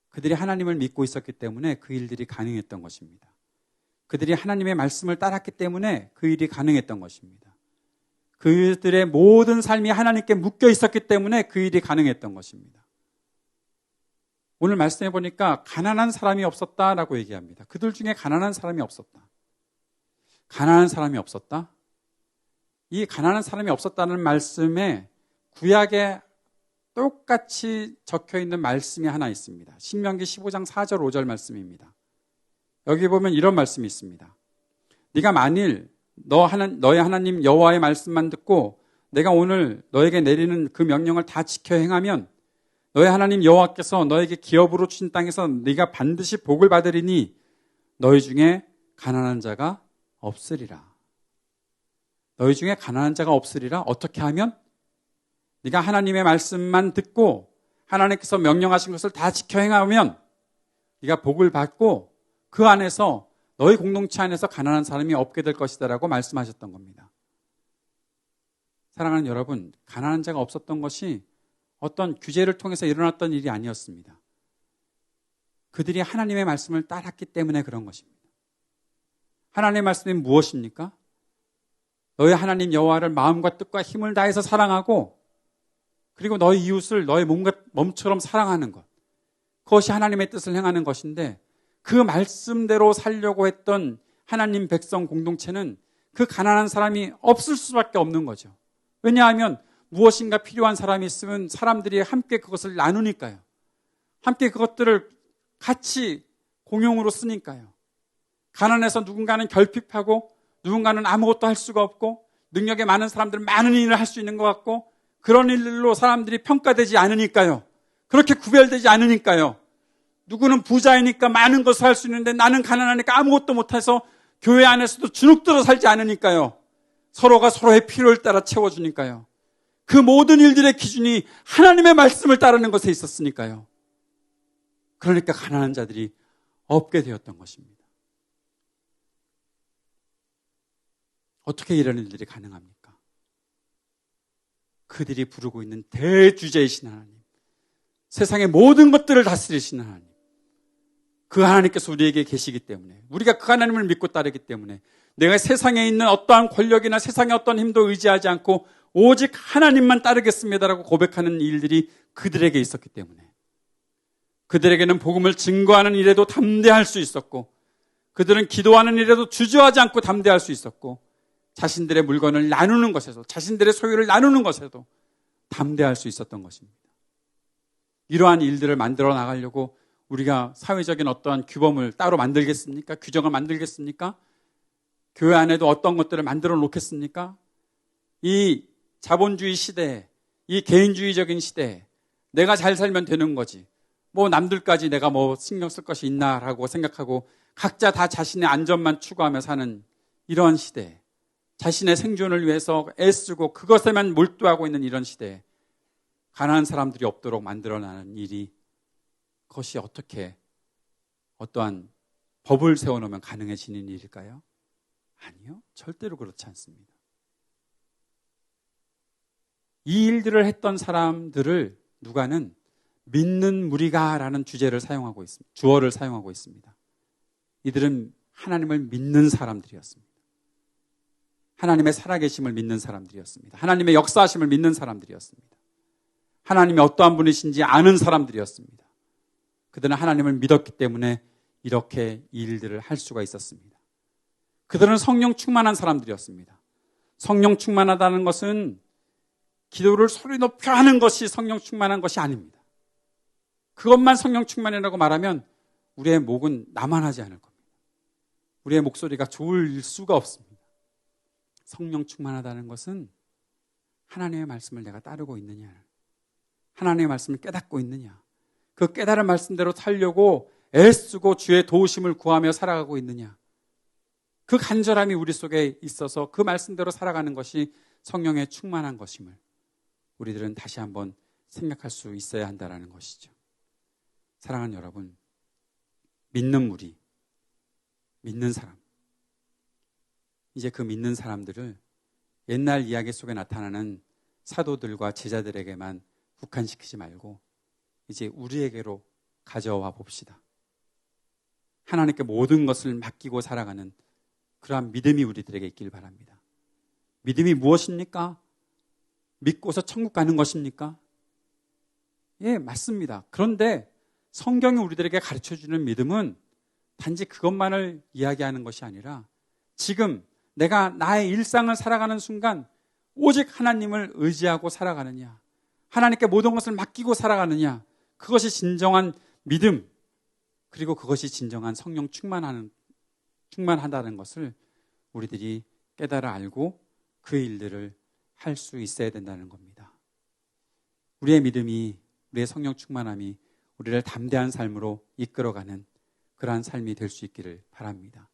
그들이 하나님을 믿고 있었기 때문에 그 일들이 가능했던 것입니다. 그들이 하나님의 말씀을 따랐기 때문에 그 일이 가능했던 것입니다. 그들의 모든 삶이 하나님께 묶여 있었기 때문에 그 일이 가능했던 것입니다. 오늘 말씀해 보니까 가난한 사람이 없었다라고 얘기합니다. 그들 중에 가난한 사람이 없었다. 가난한 사람이 없었다? 이 가난한 사람이 없었다는 말씀에 구약에 똑같이 적혀 있는 말씀이 하나 있습니다. 신명기 15장 4절 5절 말씀입니다. 여기 보면 이런 말씀이 있습니다. 네가 만일 너의 하나님 여호와의 말씀만 듣고 내가 오늘 너에게 내리는 그 명령을 다 지켜 행하면 너의 하나님 여호와께서 너에게 기업으로 주신 땅에서 네가 반드시 복을 받으리니 너희 중에 가난한 자가 없으리라. 너희 중에 가난한 자가 없으리라. 어떻게 하면? 네가 하나님의 말씀만 듣고 하나님께서 명령하신 것을 다 지켜 행하면 네가 복을 받고 그 안에서 너희 공동체 안에서 가난한 사람이 없게 될 것이다 라고 말씀하셨던 겁니다. 사랑하는 여러분, 가난한 자가 없었던 것이 어떤 규제를 통해서 일어났던 일이 아니었습니다. 그들이 하나님의 말씀을 따랐기 때문에 그런 것입니다. 하나님의 말씀이 무엇입니까? 너희 하나님 여호와를 마음과 뜻과 힘을 다해서 사랑하고 그리고 너희 이웃을 너희 몸처럼 사랑하는 것. 그것이 하나님의 뜻을 행하는 것인데 그 말씀대로 살려고 했던 하나님 백성 공동체는 그 가난한 사람이 없을 수밖에 없는 거죠. 왜냐하면 무엇인가 필요한 사람이 있으면 사람들이 함께 그것을 나누니까요. 함께 그것들을 같이 공용으로 쓰니까요. 가난해서 누군가는 결핍하고 누군가는 아무것도 할 수가 없고 능력이 많은 사람들은 많은 일을 할 수 있는 것 같고 그런 일들로 사람들이 평가되지 않으니까요. 그렇게 구별되지 않으니까요. 누구는 부자이니까 많은 것을 할 수 있는데 나는 가난하니까 아무것도 못해서 교회 안에서도 주눅들어 살지 않으니까요. 서로가 서로의 필요를 따라 채워주니까요. 그 모든 일들의 기준이 하나님의 말씀을 따르는 것에 있었으니까요. 그러니까 가난한 자들이 없게 되었던 것입니다. 어떻게 이런 일들이 가능합니까? 그들이 부르고 있는 대주제이신 하나님, 세상의 모든 것들을 다스리시는 하나님, 그 하나님께서 우리에게 계시기 때문에, 우리가 그 하나님을 믿고 따르기 때문에 내가 세상에 있는 어떠한 권력이나 세상의 어떤 힘도 의지하지 않고 오직 하나님만 따르겠습니다라고 고백하는 일들이 그들에게 있었기 때문에 그들에게는 복음을 증거하는 일에도 담대할 수 있었고 그들은 기도하는 일에도 주저하지 않고 담대할 수 있었고 자신들의 물건을 나누는 것에도 자신들의 소유를 나누는 것에도 담대할 수 있었던 것입니다. 이러한 일들을 만들어 나가려고 우리가 사회적인 어떠한 규범을 따로 만들겠습니까? 규정을 만들겠습니까? 교회 안에도 어떤 것들을 만들어 놓겠습니까? 이 자본주의 시대에, 이 개인주의적인 시대에 내가 잘 살면 되는 거지. 뭐 남들까지 내가 뭐 신경 쓸 것이 있나라고 생각하고 각자 다 자신의 안전만 추구하며 사는 이런 시대에 자신의 생존을 위해서 애쓰고 그것에만 몰두하고 있는 이런 시대에 가난한 사람들이 없도록 만들어나는 일이 그것이 어떻게 어떠한 법을 세워놓으면 가능해지는 일일까요? 아니요. 절대로 그렇지 않습니다. 이 일들을 했던 사람들을 누가는 믿는 무리가라는 주제를 사용하고 있습니다. 주어를 사용하고 있습니다. 이들은 하나님을 믿는 사람들이었습니다. 하나님의 살아계심을 믿는 사람들이었습니다. 하나님의 역사하심을 믿는 사람들이었습니다. 하나님이 어떠한 분이신지 아는 사람들이었습니다. 그들은 하나님을 믿었기 때문에 이렇게 이 일들을 할 수가 있었습니다. 그들은 성령 충만한 사람들이었습니다. 성령 충만하다는 것은 기도를 소리 높여 하는 것이 성령 충만한 것이 아닙니다. 그것만 성령 충만이라고 말하면 우리의 목은 나만하지 않을 겁니다. 우리의 목소리가 좋을 수가 없습니다. 성령 충만하다는 것은 하나님의 말씀을 내가 따르고 있느냐, 하나님의 말씀을 깨닫고 있느냐, 그 깨달은 말씀대로 살려고 애쓰고 주의 도우심을 구하며 살아가고 있느냐, 그 간절함이 우리 속에 있어서 그 말씀대로 살아가는 것이 성령의 충만한 것임을 우리들은 다시 한번 생각할 수 있어야 한다는 것이죠. 사랑하는 여러분, 믿는 무리, 믿는 사람, 이제 그 믿는 사람들을 옛날 이야기 속에 나타나는 사도들과 제자들에게만 국한시키지 말고 이제 우리에게로 가져와 봅시다. 하나님께 모든 것을 맡기고 살아가는 그러한 믿음이 우리들에게 있길 바랍니다. 믿음이 무엇입니까? 믿고서 천국 가는 것입니까? 예, 맞습니다. 그런데 성경이 우리들에게 가르쳐주는 믿음은 단지 그것만을 이야기하는 것이 아니라 지금 내가 나의 일상을 살아가는 순간 오직 하나님을 의지하고 살아가느냐, 하나님께 모든 것을 맡기고 살아가느냐, 그것이 진정한 믿음, 그리고 그것이 진정한 성령 충만하다는 것을 우리들이 깨달아 알고 그 일들을 할 수 있어야 된다는 겁니다. 우리의 믿음이, 우리의 성령 충만함이 우리를 담대한 삶으로 이끌어가는 그러한 삶이 될 수 있기를 바랍니다.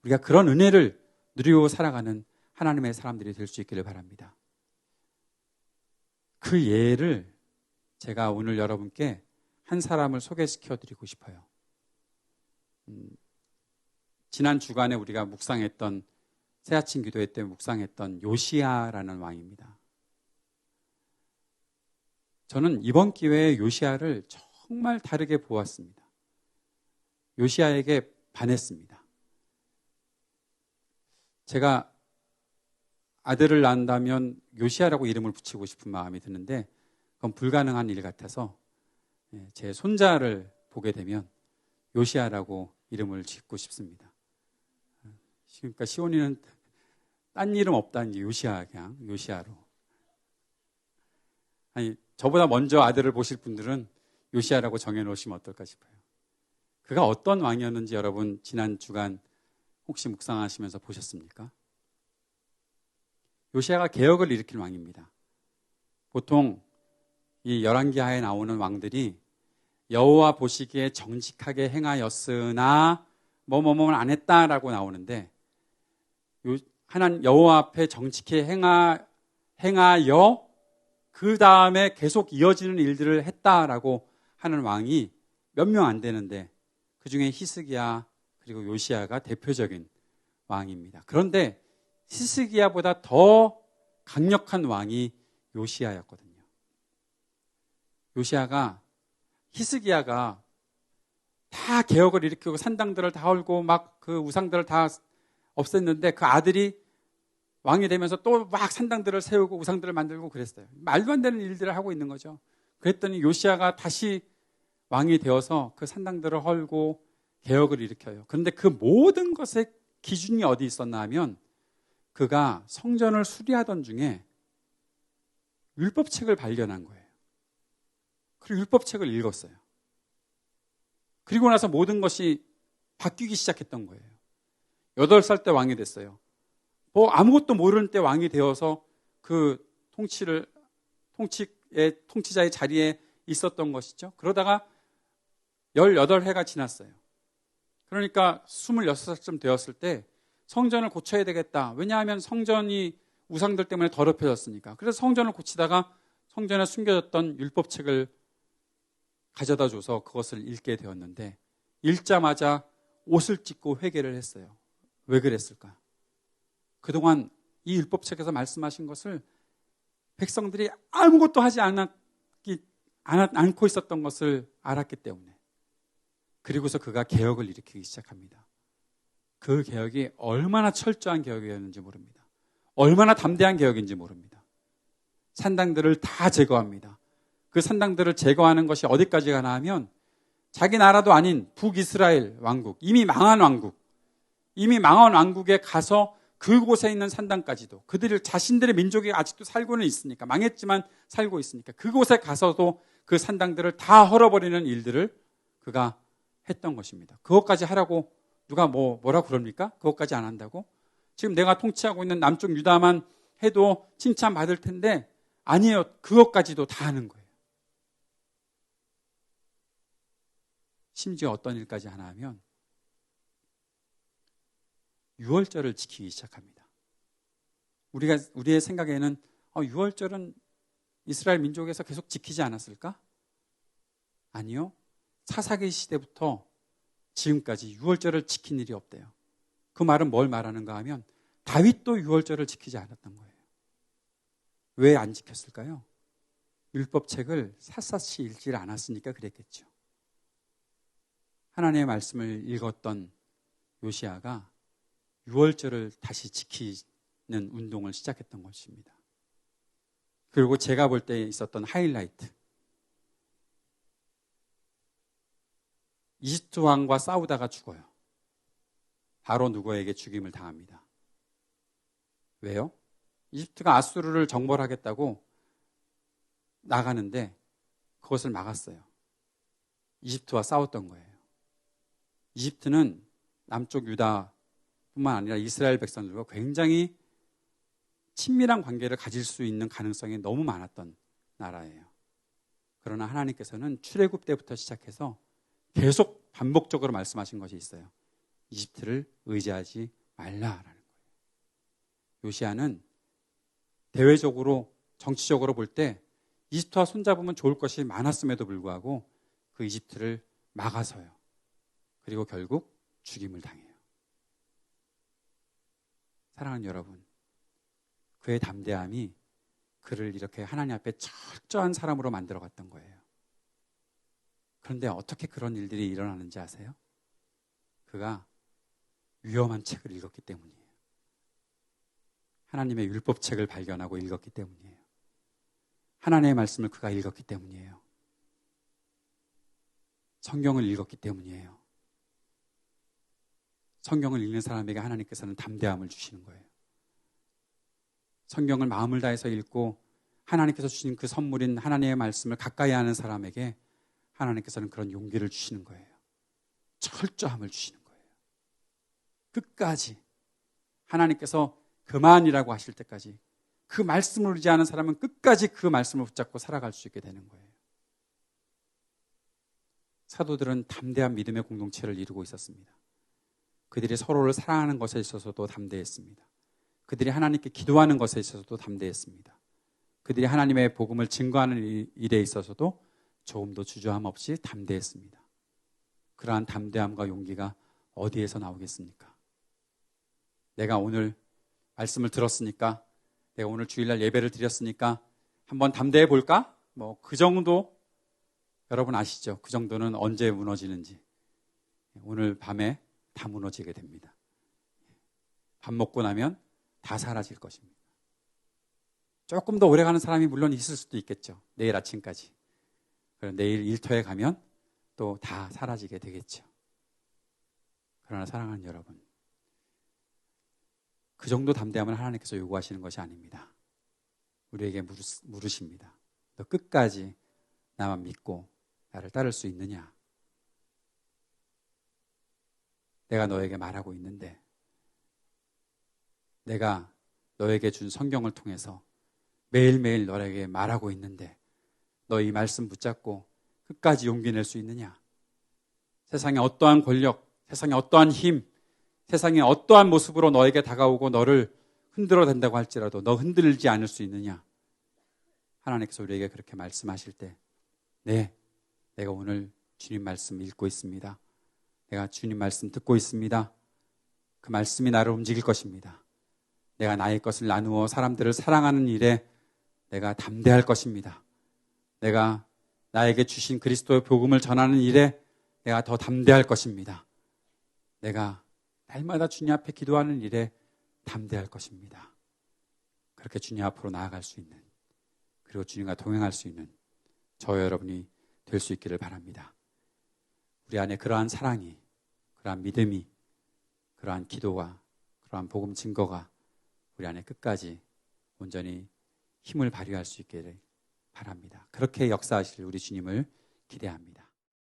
우리가 그런 은혜를 누리고 살아가는 하나님의 사람들이 될 수 있기를 바랍니다. 그 예를 제가 오늘 여러분께 한 사람을 소개시켜 드리고 싶어요. 지난 주간에 우리가 묵상했던, 새아침 기도회 때 묵상했던 요시야라는 왕입니다. 저는 이번 기회에 요시야를 정말 다르게 보았습니다. 요시야에게 반했습니다. 제가 아들을 낳는다면 요시야라고 이름을 붙이고 싶은 마음이 드는데 그건 불가능한 일 같아서 제 손자를 보게 되면 요시야라고 이름을 짓고 싶습니다. 그러니까 시온이는 딴 이름 없다, 이제 요시야, 그냥 요시야로. 아니, 저보다 먼저 아들을 보실 분들은 요시야라고 정해놓으시면 어떨까 싶어요. 그가 어떤 왕이었는지 여러분 지난 주간 혹시 묵상하시면서 보셨습니까? 요시야가 개혁을 일으킨 왕입니다. 보통 이 열왕기하에 나오는 왕들이 여호와 보시기에 정직하게 행하였으나 뭐뭐뭐는 안 했다라고 나오는데, 하나님 여호와 앞에 정직히 행하여 그 다음에 계속 이어지는 일들을 했다라고 하는 왕이 몇 명 안 되는데 그 중에 히스기야 그리고 요시야가 대표적인 왕입니다. 그런데 히스기야보다 더 강력한 왕이 요시야였거든요. 히스기야가 다 개혁을 일으키고 산당들을 다 헐고 막 그 우상들을 다 없앴는데 그 아들이 왕이 되면서 또 막 산당들을 세우고 우상들을 만들고 그랬어요. 말도 안 되는 일들을 하고 있는 거죠. 그랬더니 요시야가 다시 왕이 되어서 그 산당들을 헐고 개혁을 일으켜요. 그런데 그 모든 것의 기준이 어디 있었나 하면 그가 성전을 수리하던 중에 율법책을 발견한 거예요. 그리고 율법책을 읽었어요. 그리고 나서 모든 것이 바뀌기 시작했던 거예요. 8살 때 왕이 됐어요. 뭐 아무것도 모르는 때 왕이 되어서 그 통치자의 자리에 있었던 것이죠. 그러다가 18해가 지났어요. 그러니까 26살쯤 되었을 때 성전을 고쳐야 되겠다. 왜냐하면 성전이 우상들 때문에 더럽혀졌으니까. 그래서 성전을 고치다가 성전에 숨겨졌던 율법책을 가져다 줘서 그것을 읽게 되었는데 읽자마자 옷을 찢고 회개를 했어요. 왜 그랬을까? 그동안 이 율법책에서 말씀하신 것을 백성들이 아무것도 하지 않고 있었던 것을 알았기 때문에. 그리고서 그가 개혁을 일으키기 시작합니다. 그 개혁이 얼마나 철저한 개혁이었는지 모릅니다. 얼마나 담대한 개혁인지 모릅니다. 산당들을 다 제거합니다. 그 산당들을 제거하는 것이 어디까지 가나 하면 자기 나라도 아닌 북이스라엘 왕국, 이미 망한 왕국에 가서 그곳에 있는 산당까지도, 그들이 자신들의 민족이 아직도 살고는 있으니까, 망했지만 살고 있으니까 그곳에 가서도 그 산당들을 다 헐어버리는 일들을 그가 했던 것입니다. 그것까지 하라고 누가 뭐라 그럽니까? 그것까지 안 한다고? 지금 내가 통치하고 있는 남쪽 유다만 해도 칭찬받을 텐데 아니에요. 그것까지도 다 하는 거예요. 심지어 어떤 일까지 하나 하면 유월절을 지키기 시작합니다. 우리의 생각에는 유월절은 이스라엘 민족에서 계속 지키지 않았을까? 아니요. 사사기 시대부터 지금까지 유월절을 지킨 일이 없대요. 그 말은 뭘 말하는가 하면 다윗도 유월절을 지키지 않았던 거예요. 왜 안 지켰을까요? 율법책을 샅샅이 읽지 않았으니까 그랬겠죠. 하나님의 말씀을 읽었던 요시야가 유월절을 다시 지키는 운동을 시작했던 것입니다. 그리고 제가 볼 때 있었던 하이라이트, 이집트 왕과 싸우다가 죽어요. 바로 누구에게 죽임을 당합니다. 왜요? 이집트가 아수르를 정벌하겠다고 나가는데 그것을 막았어요. 이집트와 싸웠던 거예요. 이집트는 남쪽 유다뿐만 아니라 이스라엘 백성들과 굉장히 친밀한 관계를 가질 수 있는 가능성이 너무 많았던 나라예요. 그러나 하나님께서는 출애굽 때부터 시작해서 계속 반복적으로 말씀하신 것이 있어요. 이집트를 의지하지 말라라는 거예요. 요시야는 대외적으로 정치적으로 볼 때 이집트와 손잡으면 좋을 것이 많았음에도 불구하고 그 이집트를 막아서요. 그리고 결국 죽임을 당해요. 사랑하는 여러분, 그의 담대함이 그를 이렇게 하나님 앞에 철저한 사람으로 만들어갔던 거예요. 그런데 어떻게 그런 일들이 일어나는지 아세요? 그가 위험한 책을 읽었기 때문이에요. 하나님의 율법책을 발견하고 읽었기 때문이에요. 하나님의 말씀을 그가 읽었기 때문이에요. 성경을 읽었기 때문이에요. 성경을 읽는 사람에게 하나님께서는 담대함을 주시는 거예요. 성경을 마음을 다해서 읽고 하나님께서 주신 그 선물인 하나님의 말씀을 가까이 하는 사람에게 하나님께서는 그런 용기를 주시는 거예요. 철저함을 주시는 거예요. 끝까지 하나님께서 그만이라고 하실 때까지 그 말씀을 의지하는 사람은 끝까지 그 말씀을 붙잡고 살아갈 수 있게 되는 거예요. 사도들은 담대한 믿음의 공동체를 이루고 있었습니다. 그들이 서로를 사랑하는 것에 있어서도 담대했습니다. 그들이 하나님께 기도하는 것에 있어서도 담대했습니다. 그들이 하나님의 복음을 증거하는 일에 있어서도 조금도 주저함 없이 담대했습니다. 그러한 담대함과 용기가 어디에서 나오겠습니까? 내가 오늘 말씀을 들었으니까, 내가 오늘 주일날 예배를 드렸으니까 한번 담대해 볼까? 그 정도, 여러분 아시죠? 그 정도는 언제 무너지는지. 오늘 밤에 다 무너지게 됩니다. 밥 먹고 나면 다 사라질 것입니다. 조금 더 오래 가는 사람이 물론 있을 수도 있겠죠. 내일 아침까지. 그럼 내일 일터에 가면 또 다 사라지게 되겠죠. 그러나 사랑하는 여러분, 그 정도 담대함을 하나님께서 요구하시는 것이 아닙니다. 우리에게 물으십니다. 너 끝까지 나만 믿고 나를 따를 수 있느냐? 내가 너에게 말하고 있는데, 내가 너에게 준 성경을 통해서 매일매일 너에게 말하고 있는데 너 이 말씀 붙잡고 끝까지 용기 낼 수 있느냐? 세상의 어떠한 권력, 세상의 어떠한 힘, 세상의 어떠한 모습으로 너에게 다가오고 너를 흔들어 댄다고 할지라도 너 흔들리지 않을 수 있느냐? 하나님께서 우리에게 그렇게 말씀하실 때, 네, 내가 오늘 주님 말씀 읽고 있습니다. 내가 주님 말씀 듣고 있습니다. 그 말씀이 나를 움직일 것입니다. 내가 나의 것을 나누어 사람들을 사랑하는 일에 내가 담대할 것입니다. 내가 나에게 주신 그리스도의 복음을 전하는 일에 내가 더 담대할 것입니다. 내가 날마다 주님 앞에 기도하는 일에 담대할 것입니다. 그렇게 주님 앞으로 나아갈 수 있는, 그리고 주님과 동행할 수 있는 저와 여러분이 될 수 있기를 바랍니다. 우리 안에 그러한 사랑이, 그러한 믿음이, 그러한 기도가, 그러한 복음 증거가 우리 안에 끝까지 온전히 힘을 발휘할 수 있기를 바랍니다. 그렇게 역사하실 우리 주님을 기대합니다.